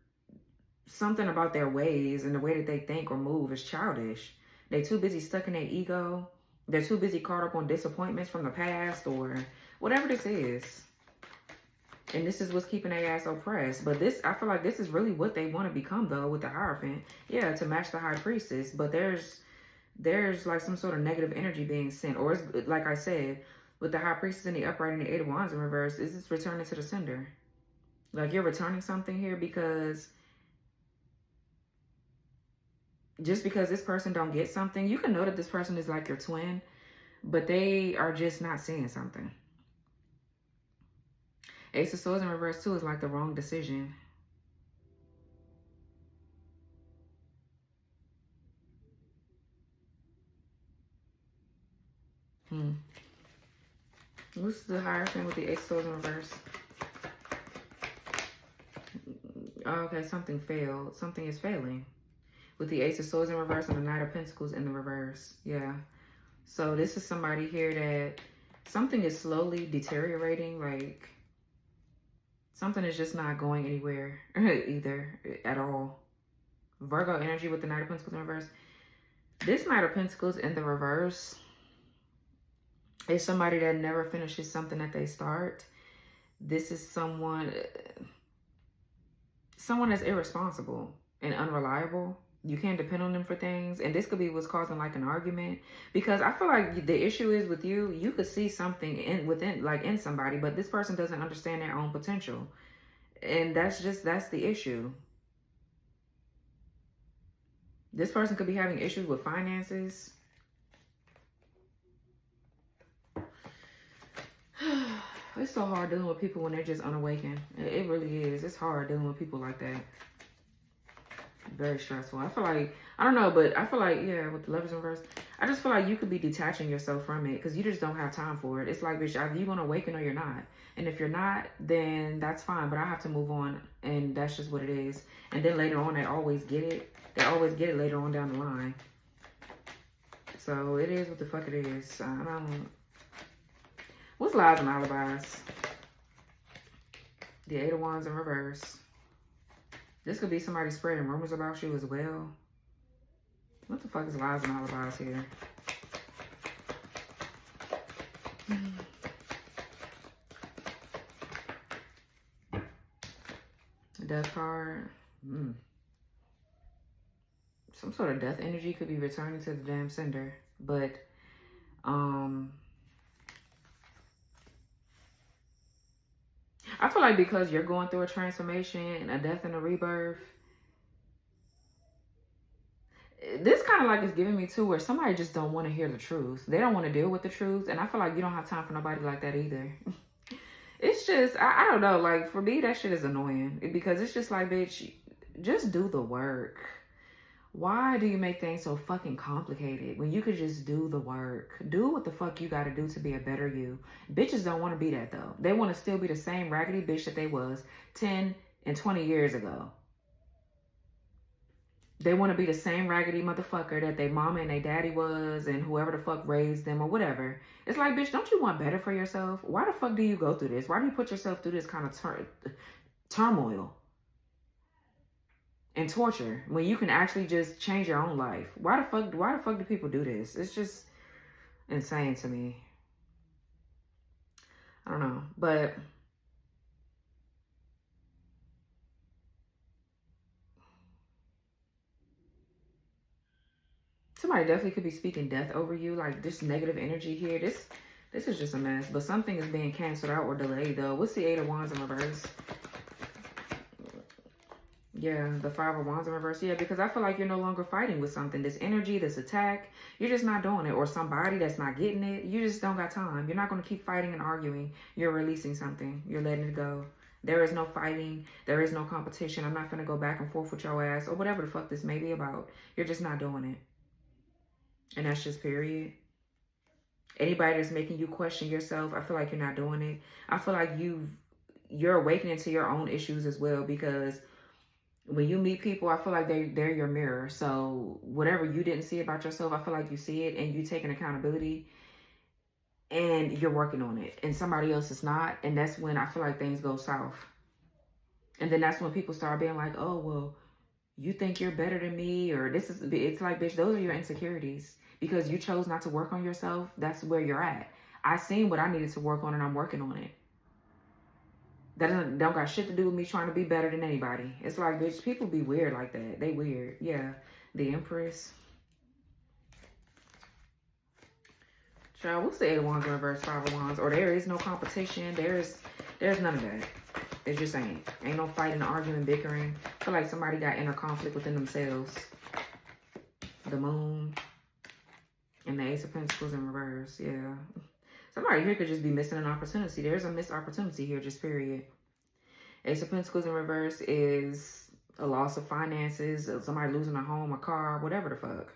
something about their ways and the way that they think or move is childish. They're too busy stuck in their ego. They're too busy caught up on disappointments from the past or whatever this is. And this is what's keeping their ass oppressed. But this, I feel like this is really what they want to become, though, with the Hierophant. Yeah, to match the High Priestess. But there's like some sort of negative energy being sent. Or, it's, like I said, with the High Priestess in the upright and the Eight of Wands in reverse, is this returning to the sender? Like, you're returning something here because just because this person don't get something, you can know that this person is like your twin, but they are just not seeing something. Ace of Swords in reverse too is like the wrong decision. What's the Hierophant with the Ace of Swords in reverse? Okay, something failed. Something is failing. With the Ace of Swords in reverse and the Knight of Pentacles in the reverse. Yeah. So this is somebody here that something is slowly deteriorating. Like something is just not going anywhere either at all. Virgo energy with the Knight of Pentacles in reverse. This Knight of Pentacles in the reverse is somebody that never finishes something that they start. This is someone that's irresponsible and unreliable. You can't depend on them for things. And this could be what's causing like an argument. Because I feel like the issue is with you, you could see something in somebody, but this person doesn't understand their own potential. And that's the issue. This person could be having issues with finances. It's so hard dealing with people when they're just unawakened. It really is. It's hard dealing with people like that. Very stressful. I feel like, I don't know, but I feel like, yeah, with the Lovers in reverse, I just feel like you could be detaching yourself from it because you just don't have time for it. It's like, bitch, either you're going to awaken or you're not. And if you're not, then that's fine, but I have to move on, and that's just what it is. And then later on, they always get it. They always get it later on down the line. So it is what the fuck it is. What's lies and alibis? The Eight of Wands in reverse. This could be somebody spreading rumors about you as well. What the fuck is lies and alibis here? Death card. Some sort of death energy could be returning to the damn sender. But, I feel like because you're going through a transformation, a death and a rebirth, this kind of like is giving me too where somebody just don't want to hear the truth. They don't want to deal with the truth. And I feel like you don't have time for nobody like that either. It's just, I don't know. Like for me, that shit is annoying because it's just like, bitch, just do the work. Why do you make things so fucking complicated when you could just do the work? Do what the fuck you gotta do to be a better you. Bitches don't want to be that though. They want to still be the same raggedy bitch that they was 10 and 20 years ago. They want to be the same raggedy motherfucker that their mama and their daddy was and whoever the fuck raised them or whatever. It's like, bitch, don't you want better for yourself? Why the fuck do you go through this? Why do you put yourself through this kind of turmoil and torture when you can actually just change your own life? Why the fuck do people do this? It's just insane to me. I don't know. But somebody definitely could be speaking death over you. Like, this negative energy here. This is just a mess. But something is being canceled out or delayed, though. What's the 8 of Wands in reverse? Yeah, the 5 of Wands in reverse. Yeah, because I feel like you're no longer fighting with something. This energy, this attack, you're just not doing it. Or somebody that's not getting it. You just don't got time. You're not going to keep fighting and arguing. You're releasing something. You're letting it go. There is no fighting. There is no competition. I'm not going to go back and forth with your ass or whatever the fuck this may be about. You're just not doing it. And that's just period. Anybody that's making you question yourself, I feel like you're not doing it. I feel like you're awakening to your own issues as well, because when you meet people, I feel like they're your mirror. So whatever you didn't see about yourself, I feel like you see it and you taking accountability and you're working on it. And somebody else is not. And that's when I feel like things go south. And then that's when people start being like, oh, well, you think you're better than me, or it's like, bitch, those are your insecurities. Because you chose not to work on yourself, that's where you're at. I seen what I needed to work on and I'm working on it. That don't got shit to do with me trying to be better than anybody. It's like, bitch, people be weird like that. They weird. Yeah. The Empress. Child, what's the 8 of Wands in reverse, 5 of Wands? Or there is no competition. There's none of that. There just ain't. Ain't no fighting, arguing, bickering. I feel like somebody got inner conflict within themselves. The Moon. And the Ace of Pentacles in reverse. Yeah. Somebody here could just be missing an opportunity. There's a missed opportunity here, just period. Ace of Pentacles in reverse is a loss of finances, somebody losing a home, a car, whatever the fuck.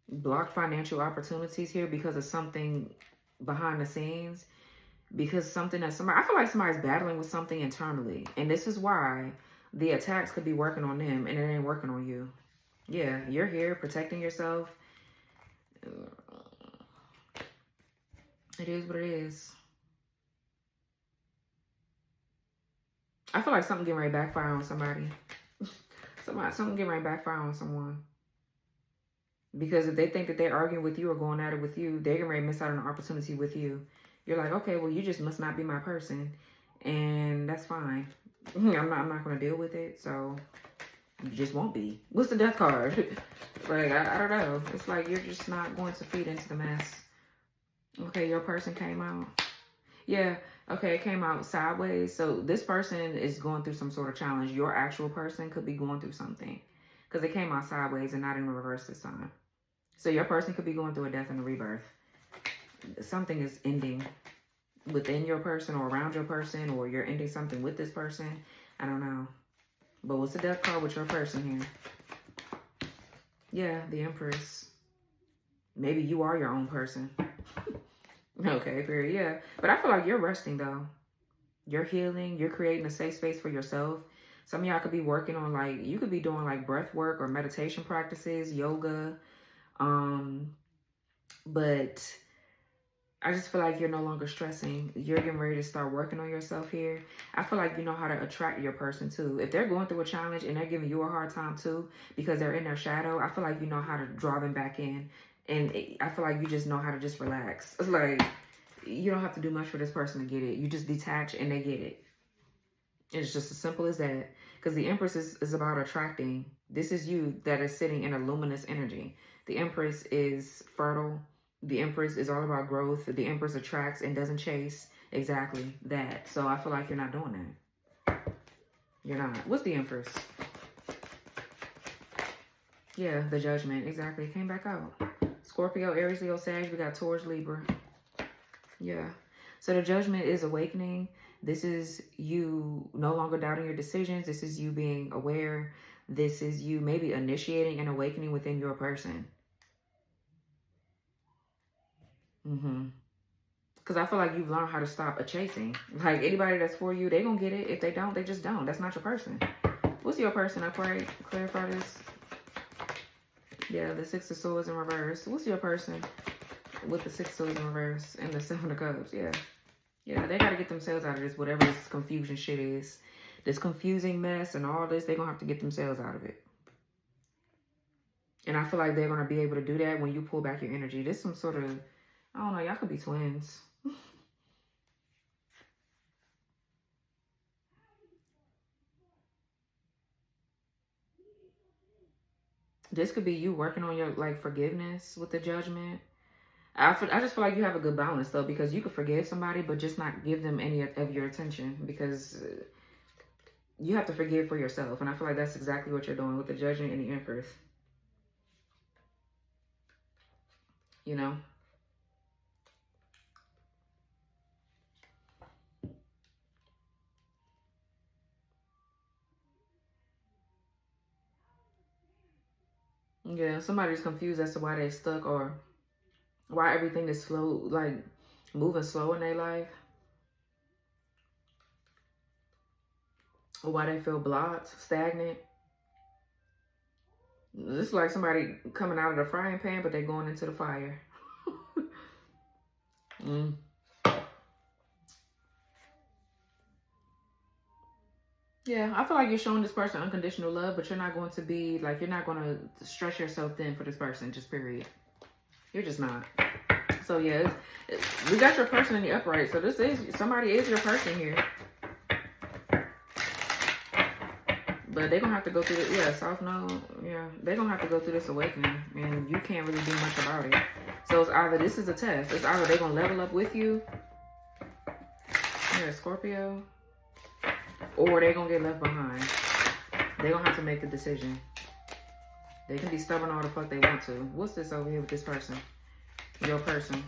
Blocked financial opportunities here because of something behind the scenes. Because something that I feel like somebody's battling with something internally. And this is why the attacks could be working on them and it ain't working on you. Yeah, you're here protecting yourself. It is what it is. I feel like something getting ready to backfire on somebody. Something getting ready to backfire on someone. Because if they think that they're arguing with you or going at it with you, they're getting ready to miss out on an opportunity with you. You're like, okay, well, you just must not be my person. And that's fine. I'm not going to deal with it. So you just won't be. What's the Death card? Like, I don't know. It's like you're just not going to feed into the mess. Okay, your person came out. Yeah, okay, it came out sideways. So this person is going through some sort of challenge. Your actual person could be going through something. Because it came out sideways and not in reverse this time. So your person could be going through a death and a rebirth. Something is ending within your person or around your person, or you're ending something with this person. I don't know. But what's the Death card with your person here? Yeah, the Empress. Maybe you are your own person. Okay, period. Yeah. But I feel like you're resting, though. You're healing. You're creating a safe space for yourself. Some of y'all could be working on, like, you could be doing, like, breath work or meditation practices, yoga. But I just feel like you're no longer stressing. You're getting ready to start working on yourself here. I feel like you know how to attract your person, too. If they're going through a challenge and they're giving you a hard time, too, because they're in their shadow, I feel like you know how to draw them back in. And I feel like you just know how to just relax. It's like, you don't have to do much for this person to get it. You just detach and they get it. It's just as simple as that. Because the Empress is about attracting. This is you that is sitting in a luminous energy. The Empress is fertile. The Empress is all about growth. The Empress attracts and doesn't chase. Exactly that. So I feel like you're not doing that. You're not. What's the Empress? Yeah, the Judgment. Exactly. It came back out. Scorpio, Aries, Leo, Sag. We got Taurus, Libra. Yeah. So the Judgment is awakening. This is you no longer doubting your decisions. This is you being aware. This is you maybe initiating an awakening within your person. Because I feel like you've learned how to stop a chasing. Like, anybody that's for you, they gonna get it. If they don't, they just don't. That's not your person. What's your person? I pray. Clarify this. Yeah, the 6 of Swords in reverse. What's your person with the 6 of Swords in reverse and the 7 of Cups? Yeah. Yeah, they got to get themselves out of this, whatever this confusion shit is. This confusing mess and all this, they're going to have to get themselves out of it. And I feel like they're going to be able to do that when you pull back your energy. There's some sort of I don't know. Y'all could be twins. This could be you working on your like forgiveness with the judgment. I just feel like you have a good balance though, because you could forgive somebody but just not give them any of your attention, because you have to forgive for yourself. And I feel like that's exactly what you're doing with the Judgment and the Empress. You know? Yeah, somebody's confused as to why they're stuck or why everything is slow, like moving slow in their life. Or why they feel blocked, stagnant. It's like somebody coming out of the frying pan, but they're going into the fire. Mm. Yeah, I feel like you're showing this person unconditional love, but you're not going to be, like, you're not going to stress yourself thin for this person, just period. You're just not. So, yeah, we got your person in the upright. So, somebody is your person here. But they're going to have to go through this, yeah, South Node, yeah. They're going to have to go through this awakening, and you can't really do much about it. So, it's either, this is a test. It's either they're going to level up with you, yeah, Scorpio, or they're going to get left behind. They're going to have to make the decision. They can be stubborn all the fuck they want to. What's this over here with this person? Your person.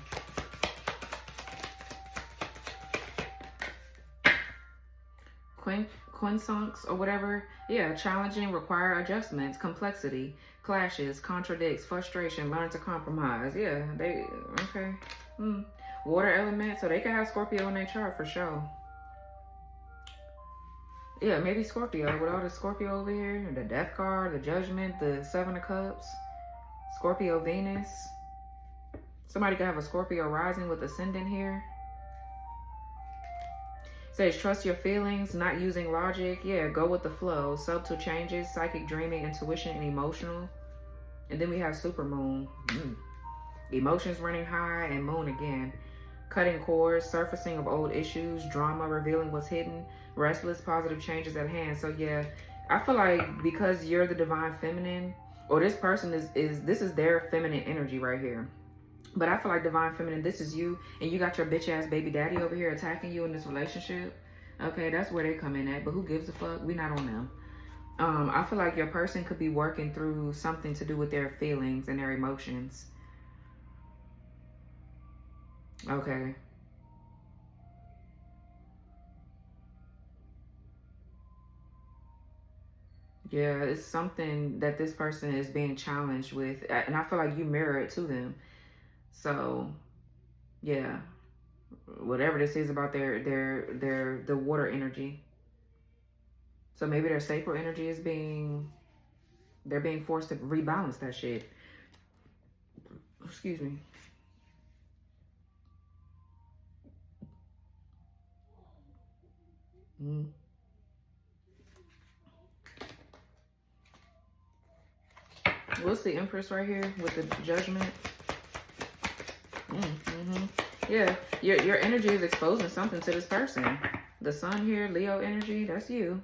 Quinsonks or whatever. Yeah, challenging, require adjustments, complexity, clashes, contradicts, frustration, learn to compromise. Yeah, they, okay. Water element, so they can have Scorpio in their chart for sure. Yeah, maybe Scorpio, with all the Scorpio over here, the Death card, the Judgment, the Seven of Cups, Scorpio Venus. Somebody could have a Scorpio rising with ascendant here. Says trust your feelings, not using logic. Yeah, go with the flow. Subtle changes, psychic dreaming, intuition, and emotional. And then we have super moon. Emotions running high, and moon again. Cutting cords, surfacing of old issues, drama, revealing what's hidden, restless, positive changes at hand. So yeah, I feel like because you're the divine feminine, or this person this is their feminine energy right here. But I feel like divine feminine, this is you, and you got your bitch ass baby daddy over here attacking you in this relationship. Okay, that's where they come in at. But who gives a fuck? We not on them. I feel like your person could be working through something to do with their feelings and their emotions. Okay. Yeah, it's something that this person is being challenged with, and I feel like you mirror it to them. So, yeah, whatever this is about the water energy. So maybe their sacral energy is they're being forced to rebalance that shit. Excuse me. What's the Empress right here with the Judgment? Yeah, your energy is exposing something to this person. The Sun here, Leo energy, that's you.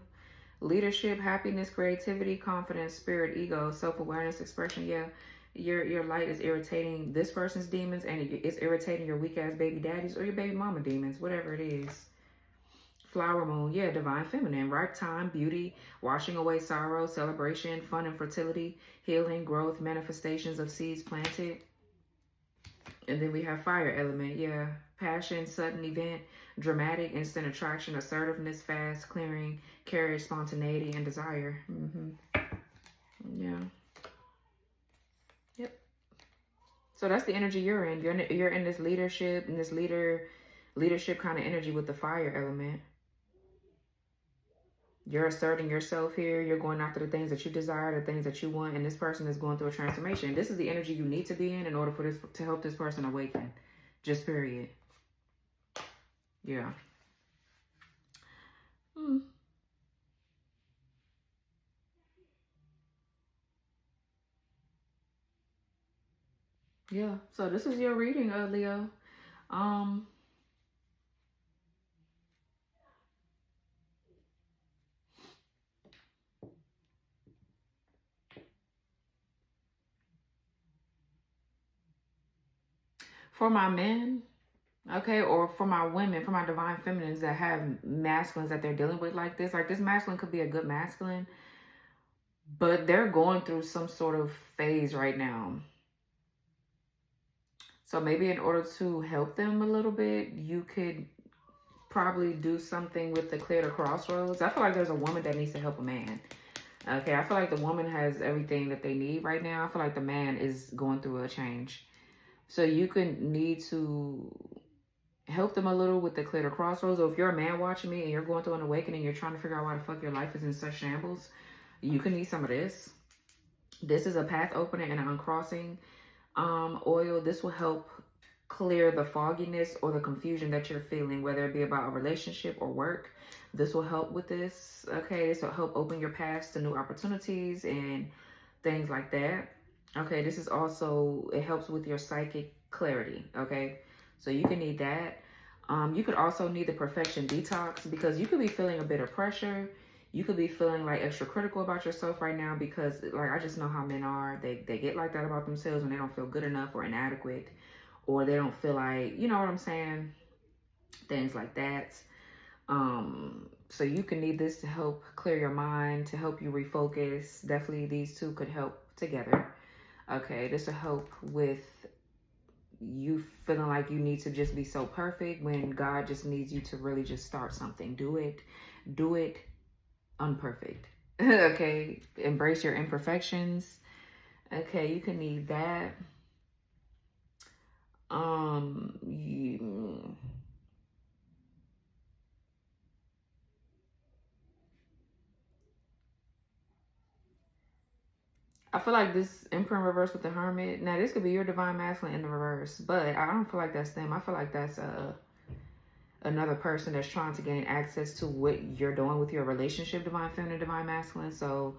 Leadership, happiness, creativity, confidence, spirit, ego, self-awareness, expression. Yeah, your light is irritating this person's demons, and it's irritating your weak-ass baby daddies or your baby mama demons, whatever it is. Flower moon, yeah, divine feminine, right time, beauty, washing away sorrow, celebration, fun and fertility, healing, growth, manifestations of seeds planted. And then we have fire element, yeah, passion, sudden event, dramatic, instant attraction, assertiveness, fast, clearing, courage, spontaneity, and desire. Yeah. Yep. So that's the energy you're in. You're in this leadership, in this leadership kind of energy with the fire element. You're asserting yourself here. You're going after the things that you desire, the things that you want, and this person is going through a transformation. This is the energy you need to be in order for this to help this person awaken. Just period. Yeah. Yeah. So this is your reading, Leo. Um, for my men, okay, or for my women, for my divine feminines that have masculines that they're dealing with like this masculine could be a good masculine, but they're going through some sort of phase right now. So maybe in order to help them a little bit, you could probably do something with the clear the crossroads. I feel like there's a woman that needs to help a man. Okay, I feel like the woman has everything that they need right now. I feel like the man is going through a change. So you can need to help them a little with the clear the crossroads. Or if you're a man watching me and you're going through an awakening, you're trying to figure out why the fuck your life is in such shambles, you can need some of this. This is a path opener and an uncrossing oil. This will help clear the fogginess or the confusion that you're feeling, whether it be about a relationship or work. This will help with this. Okay, this will help open your paths to new opportunities and things like that. Okay, this is also, it helps with your psychic clarity. Okay, so you can need that. You could also need the perfection detox, because you could be feeling a bit of pressure. You could be feeling like extra critical about yourself right now, because like I just know how men are. They get like that about themselves when they don't feel good enough or inadequate, or they don't feel like, you know what I'm saying? Things like that. So you can need this to help clear your mind, to help you refocus. Definitely these two could help together. Okay, this will help with you feeling like you need to just be so perfect when God just needs you to really just start something. Do it unperfect. Okay, embrace your imperfections. Okay, you can need that. I feel like this Emperor in reverse with the Hermit. Now, this could be your divine masculine in the reverse, but I don't feel like that's them. I feel like that's another person that's trying to gain access to what you're doing with your relationship, divine feminine, divine masculine. So,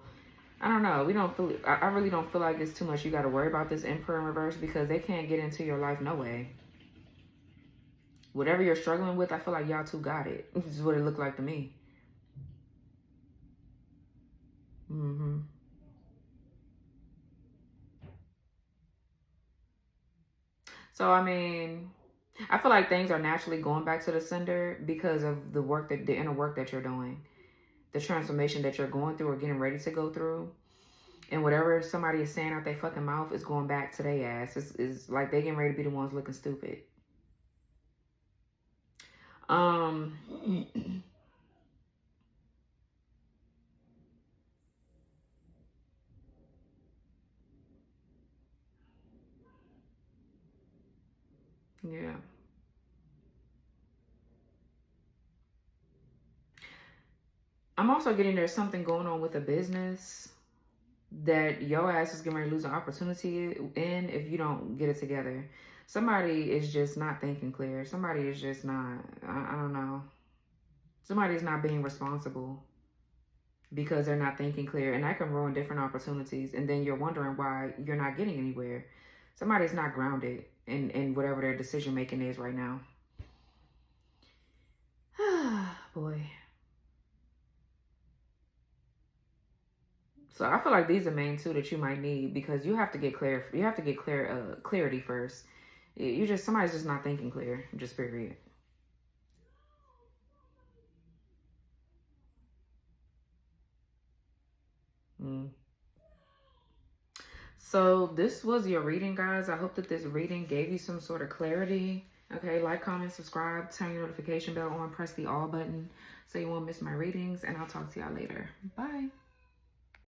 I don't know. I really don't feel like it's too much you got to worry about this Emperor in reverse, because they can't get into your life no way. Whatever you're struggling with, I feel like y'all two got it. This is what it looked like to me. So, I mean, I feel like things are naturally going back to the sender because of the inner work that you're doing, the transformation that you're going through or getting ready to go through. And whatever somebody is saying out their fucking mouth is going back to their ass. It's like they getting ready to be the ones looking stupid. Yeah. I'm also getting there's something going on with a business that your ass is getting ready to lose an opportunity in if you don't get it together. Somebody is just not thinking clear. Somebody is just not, I don't know. Somebody is not being responsible because they're not thinking clear, and that can ruin different opportunities. And then you're wondering why you're not getting anywhere. Somebody's not grounded in whatever their decision making is right now. Boy. So I feel like these are main two that you might need, because you have to get clear. You have to get clarity first. Somebody's just not thinking clear. Just period. So this was your reading, guys. I hope that this reading gave you some sort of clarity. Okay, like, comment, subscribe, turn your notification bell on, press the all button so you won't miss my readings, and I'll talk to y'all later. Bye.